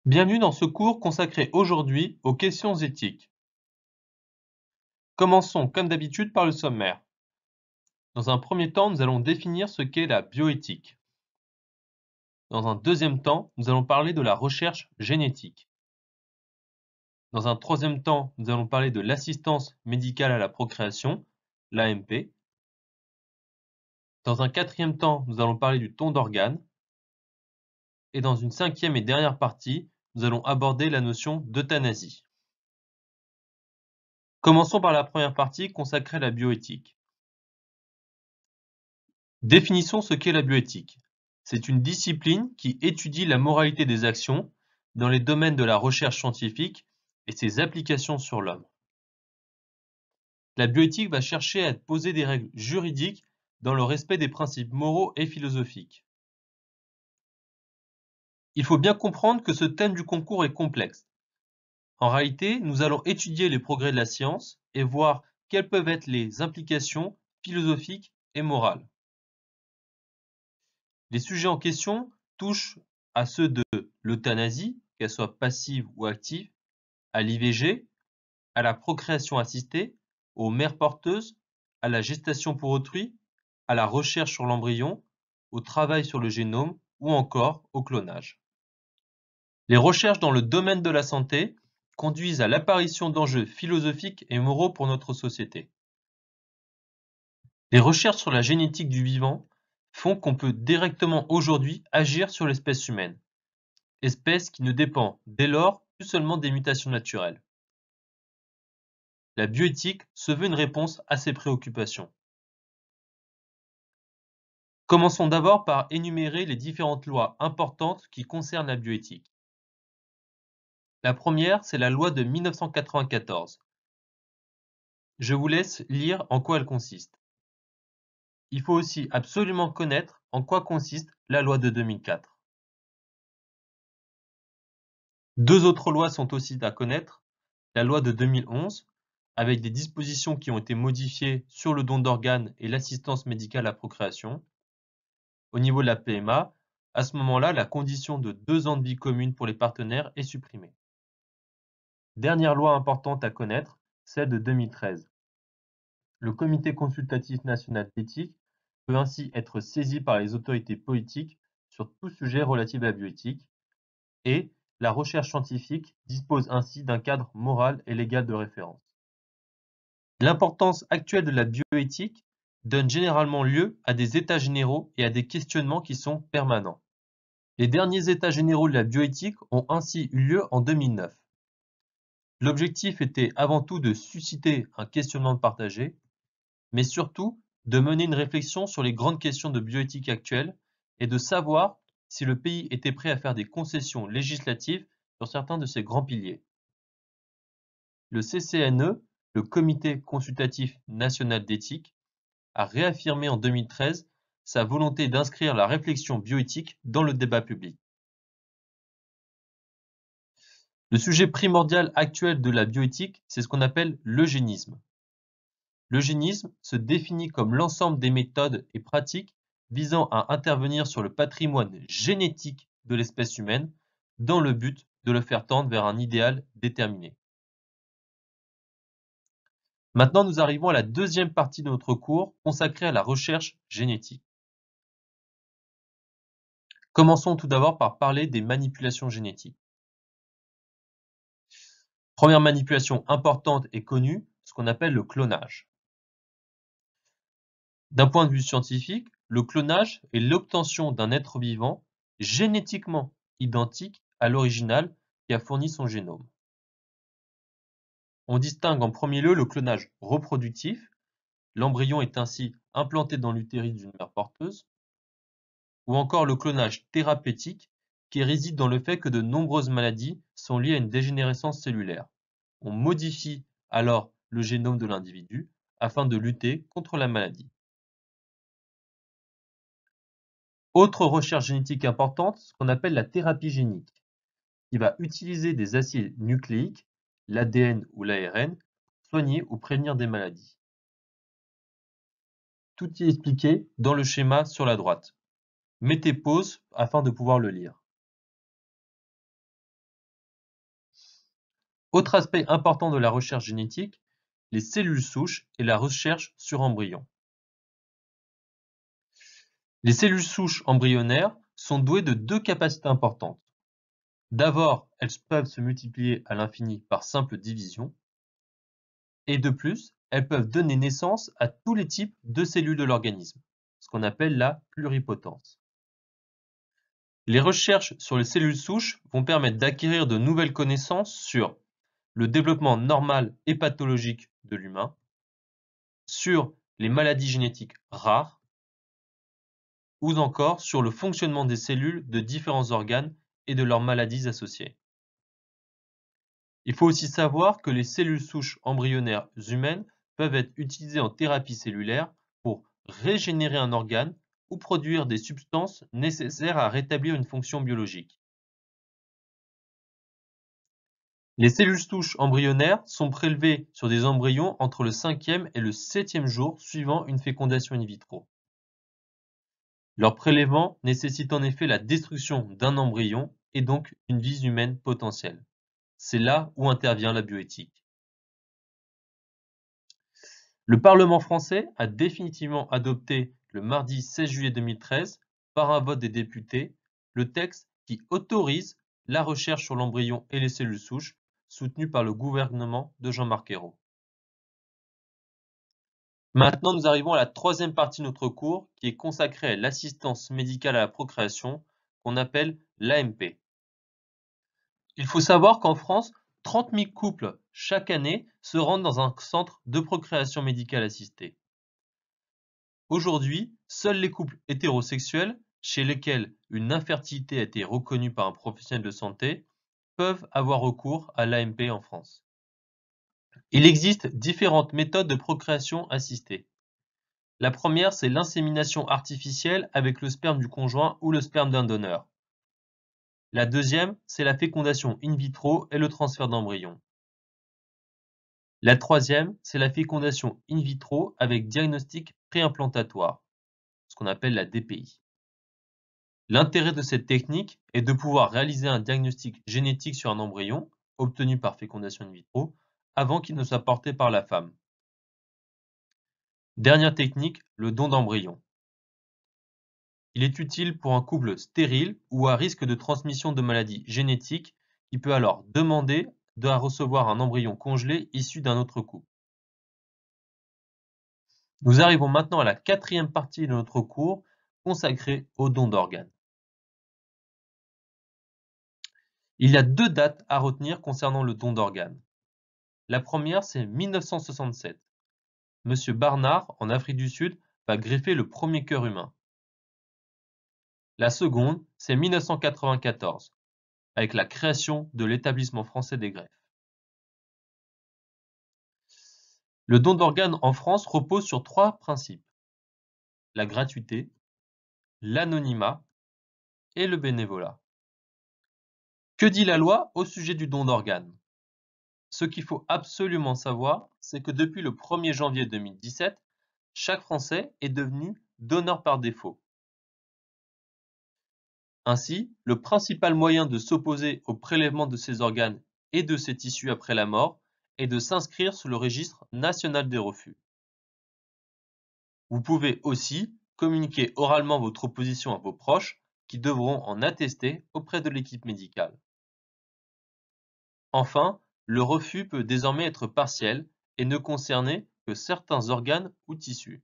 Bienvenue dans ce cours consacré aujourd'hui aux questions éthiques. Commençons comme d'habitude par le sommaire. Dans un premier temps, nous allons définir ce qu'est la bioéthique. Dans un deuxième temps, nous allons parler de la recherche génétique. Dans un troisième temps, nous allons parler de l'assistance médicale à la procréation, l'AMP. Dans un quatrième temps, nous allons parler du don d'organes. Et dans une cinquième et dernière partie, nous allons aborder la notion d'euthanasie. Commençons par la première partie consacrée à la bioéthique. Définissons ce qu'est la bioéthique. C'est une discipline qui étudie la moralité des actions dans les domaines de la recherche scientifique et ses applications sur l'homme. La bioéthique va chercher à poser des règles juridiques dans le respect des principes moraux et philosophiques. Il faut bien comprendre que ce thème du concours est complexe. En réalité, nous allons étudier les progrès de la science et voir quelles peuvent être les implications philosophiques et morales. Les sujets en question touchent à ceux de l'euthanasie, qu'elle soit passive ou active, à l'IVG, à la procréation assistée, aux mères porteuses, à la gestation pour autrui, à la recherche sur l'embryon, au travail sur le génome ou encore au clonage. Les recherches dans le domaine de la santé conduisent à l'apparition d'enjeux philosophiques et moraux pour notre société. Les recherches sur la génétique du vivant font qu'on peut directement aujourd'hui agir sur l'espèce humaine, espèce qui ne dépend dès lors plus seulement des mutations naturelles. La bioéthique se veut une réponse à ces préoccupations. Commençons d'abord par énumérer les différentes lois importantes qui concernent la bioéthique. La première, c'est la loi de 1994. Je vous laisse lire en quoi elle consiste. Il faut aussi absolument connaître en quoi consiste la loi de 2004. Deux autres lois sont aussi à connaître. La loi de 2011, avec des dispositions qui ont été modifiées sur le don d'organes et l'assistance médicale à procréation. Au niveau de la PMA, à ce moment-là, la condition de 2 ans de vie commune pour les partenaires est supprimée. Dernière loi importante à connaître, celle de 2013. Le Comité consultatif national d'éthique peut ainsi être saisi par les autorités politiques sur tout sujet relatif à la bioéthique et la recherche scientifique dispose ainsi d'un cadre moral et légal de référence. L'importance actuelle de la bioéthique donne généralement lieu à des états généraux et à des questionnements qui sont permanents. Les derniers états généraux de la bioéthique ont ainsi eu lieu en 2009. L'objectif était avant tout de susciter un questionnement partagé, mais surtout de mener une réflexion sur les grandes questions de bioéthique actuelles et de savoir si le pays était prêt à faire des concessions législatives sur certains de ces grands piliers. Le CCNE, le Comité consultatif national d'éthique, a réaffirmé en 2013 sa volonté d'inscrire la réflexion bioéthique dans le débat public. Le sujet primordial actuel de la bioéthique, c'est ce qu'on appelle l'eugénisme. L'eugénisme se définit comme l'ensemble des méthodes et pratiques visant à intervenir sur le patrimoine génétique de l'espèce humaine dans le but de le faire tendre vers un idéal déterminé. Maintenant, nous arrivons à la deuxième partie de notre cours consacrée à la recherche génétique. Commençons tout d'abord par parler des manipulations génétiques. Première manipulation importante et connue, ce qu'on appelle le clonage. D'un point de vue scientifique, le clonage est l'obtention d'un être vivant génétiquement identique à l'original qui a fourni son génome. On distingue en premier lieu le clonage reproductif, l'embryon est ainsi implanté dans l'utérus d'une mère porteuse, ou encore le clonage thérapeutique qui réside dans le fait que de nombreuses maladies sont liées à une dégénérescence cellulaire. On modifie alors le génome de l'individu afin de lutter contre la maladie. Autre recherche génétique importante, ce qu'on appelle la thérapie génique, qui va utiliser des acides nucléiques, l'ADN ou l'ARN, pour soigner ou prévenir des maladies. Tout y est expliqué dans le schéma sur la droite. Mettez pause afin de pouvoir le lire. Autre aspect important de la recherche génétique, les cellules souches et la recherche sur embryons. Les cellules souches embryonnaires sont douées de deux capacités importantes. D'abord, elles peuvent se multiplier à l'infini par simple division, et de plus, elles peuvent donner naissance à tous les types de cellules de l'organisme, ce qu'on appelle la pluripotence. Les recherches sur les cellules souches vont permettre d'acquérir de nouvelles connaissances sur le développement normal et pathologique de l'humain, sur les maladies génétiques rares, ou encore sur le fonctionnement des cellules de différents organes et de leurs maladies associées. Il faut aussi savoir que les cellules souches embryonnaires humaines peuvent être utilisées en thérapie cellulaire pour régénérer un organe ou produire des substances nécessaires à rétablir une fonction biologique. Les cellules souches embryonnaires sont prélevées sur des embryons entre le 5e et le 7e jour suivant une fécondation in vitro. Leur prélèvement nécessite en effet la destruction d'un embryon et donc une vie humaine potentielle. C'est là où intervient la bioéthique. Le Parlement français a définitivement adopté le mardi 16 juillet 2013, par un vote des députés, le texte qui autorise la recherche sur l'embryon et les cellules souches, soutenu par le gouvernement de Jean-Marc Ayrault. Maintenant, nous arrivons à la troisième partie de notre cours, qui est consacrée à l'assistance médicale à la procréation, qu'on appelle l'AMP. Il faut savoir qu'en France, 30 000 couples chaque année se rendent dans un centre de procréation médicale assistée. Aujourd'hui, seuls les couples hétérosexuels, chez lesquels une infertilité a été reconnue par un professionnel de santé, peuvent avoir recours à l'AMP en France. Il existe différentes méthodes de procréation assistée. La première, c'est l'insémination artificielle avec le sperme du conjoint ou le sperme d'un donneur. La deuxième, c'est la fécondation in vitro et le transfert d'embryons. La troisième, c'est la fécondation in vitro avec diagnostic préimplantatoire, ce qu'on appelle la DPI. L'intérêt de cette technique est de pouvoir réaliser un diagnostic génétique sur un embryon, obtenu par fécondation in vitro, avant qu'il ne soit porté par la femme. Dernière technique, le don d'embryon. Il est utile pour un couple stérile ou à risque de transmission de maladies génétiques qui peut alors demander de recevoir un embryon congelé issu d'un autre couple. Nous arrivons maintenant à la quatrième partie de notre cours consacrée au don d'organes. Il y a deux dates à retenir concernant le don d'organes. La première, c'est 1967. Monsieur Barnard, en Afrique du Sud, va greffer le premier cœur humain. La seconde, c'est 1994, avec la création de l'Établissement français des greffes. Le don d'organes en France repose sur trois principes: la gratuité, l'anonymat et le bénévolat. Que dit la loi au sujet du don d'organes? Ce qu'il faut absolument savoir, c'est que depuis le 1er janvier 2017, chaque Français est devenu donneur par défaut. Ainsi, le principal moyen de s'opposer au prélèvement de ces organes et de ces tissus après la mort est de s'inscrire sur le registre national des refus. Vous pouvez aussi communiquer oralement votre opposition à vos proches qui devront en attester auprès de l'équipe médicale. Enfin, le refus peut désormais être partiel et ne concerner que certains organes ou tissus.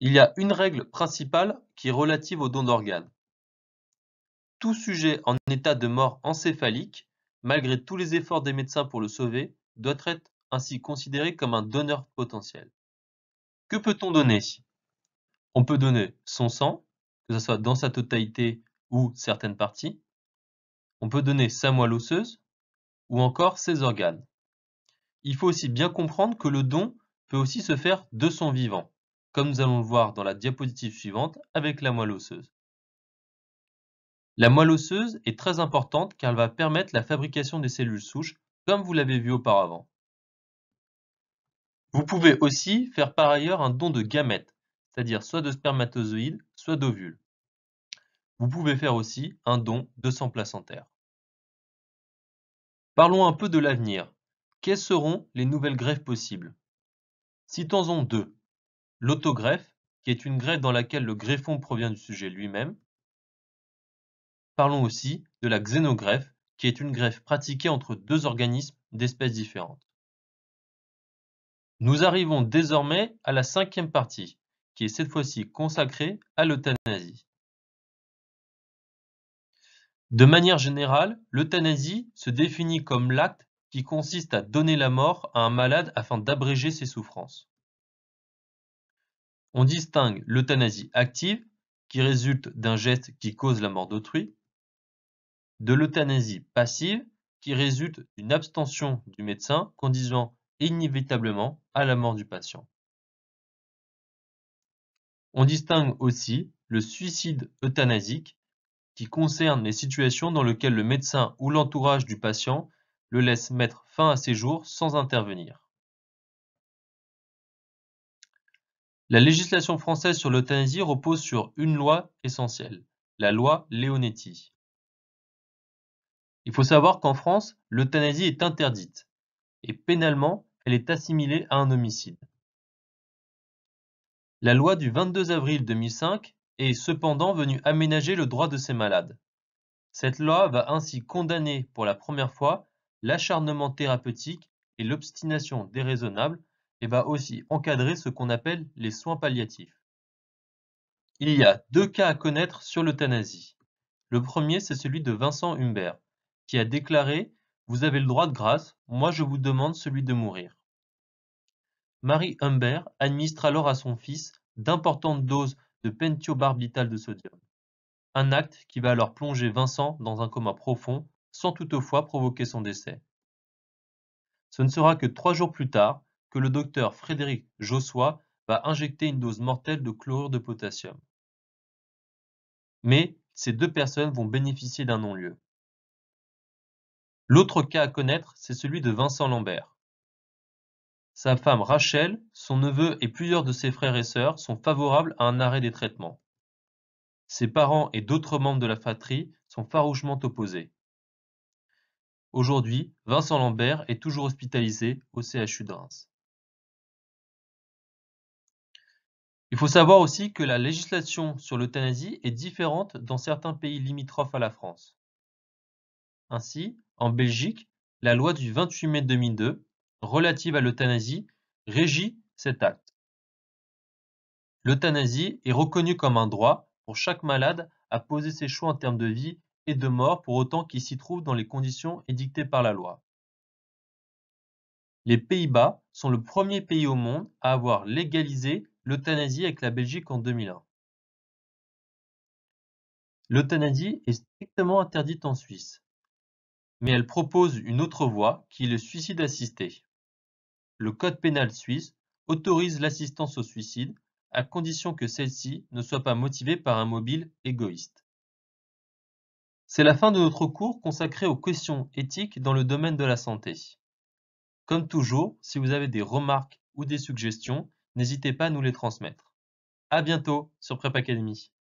Il y a une règle principale qui est relative au don d'organes. Tout sujet en état de mort encéphalique, malgré tous les efforts des médecins pour le sauver, doit être ainsi considéré comme un donneur potentiel. Que peut-on donner? On peut donner son sang, que ce soit dans sa totalité ou certaines parties. On peut donner sa moelle osseuse ou encore ses organes. Il faut aussi bien comprendre que le don peut aussi se faire de son vivant, comme nous allons le voir dans la diapositive suivante avec la moelle osseuse. La moelle osseuse est très importante car elle va permettre la fabrication des cellules souches, comme vous l'avez vu auparavant. Vous pouvez aussi faire par ailleurs un don de gamètes, c'est-à-dire soit de spermatozoïdes, soit d'ovules. Vous pouvez faire aussi un don de sang placentaire. Parlons un peu de l'avenir. Quelles seront les nouvelles greffes possibles? Citons-en deux. L'autogreffe, qui est une greffe dans laquelle le greffon provient du sujet lui-même. Parlons aussi de la xénogreffe, qui est une greffe pratiquée entre deux organismes d'espèces différentes. Nous arrivons désormais à la cinquième partie, qui est cette fois-ci consacrée à l'euthanasie. De manière générale, l'euthanasie se définit comme l'acte qui consiste à donner la mort à un malade afin d'abréger ses souffrances. On distingue l'euthanasie active, qui résulte d'un geste qui cause la mort d'autrui, de l'euthanasie passive, qui résulte d'une abstention du médecin conduisant inévitablement à la mort du patient. On distingue aussi le suicide euthanasique, qui concerne les situations dans lesquelles le médecin ou l'entourage du patient le laisse mettre fin à ses jours sans intervenir. La législation française sur l'euthanasie repose sur une loi essentielle, la loi Leonetti. Il faut savoir qu'en France, l'euthanasie est interdite et pénalement, elle est assimilée à un homicide. La loi du 22 avril 2005 est cependant venue aménager le droit de ces malades. Cette loi va ainsi condamner pour la première fois l'acharnement thérapeutique et l'obstination déraisonnable et va aussi encadrer ce qu'on appelle les soins palliatifs. Il y a deux cas à connaître sur l'euthanasie. Le premier, c'est celui de Vincent Humbert, qui a déclaré « Vous avez le droit de grâce, moi je vous demande celui de mourir ». Marie Humbert administre alors à son fils d'importantes doses de pentiobarbital de sodium. Un acte qui va alors plonger Vincent dans un coma profond, sans toutefois provoquer son décès. Ce ne sera que 3 jours plus tard que le docteur Frédéric Jossoy va injecter une dose mortelle de chlorure de potassium. Mais ces deux personnes vont bénéficier d'un non-lieu. L'autre cas à connaître, c'est celui de Vincent Lambert. Sa femme Rachel, son neveu et plusieurs de ses frères et sœurs sont favorables à un arrêt des traitements. Ses parents et d'autres membres de la fratrie sont farouchement opposés. Aujourd'hui, Vincent Lambert est toujours hospitalisé au CHU de Reims. Il faut savoir aussi que la législation sur l'euthanasie est différente dans certains pays limitrophes à la France. Ainsi, en Belgique, la loi du 28 mai 2002 relative à l'euthanasie régit cet acte. L'euthanasie est reconnue comme un droit pour chaque malade à poser ses choix en termes de vie et de mort pour autant qu'il s'y trouve dans les conditions édictées par la loi. Les Pays-Bas sont le premier pays au monde à avoir légalisé l'euthanasie avec la Belgique en 2001. L'euthanasie est strictement interdite en Suisse, mais elle propose une autre voie qui est le suicide assisté. Le code pénal suisse autorise l'assistance au suicide à condition que celle-ci ne soit pas motivée par un mobile égoïste. C'est la fin de notre cours consacré aux questions éthiques dans le domaine de la santé. Comme toujours, si vous avez des remarques ou des suggestions, n'hésitez pas à nous les transmettre. À bientôt sur Prep Academy.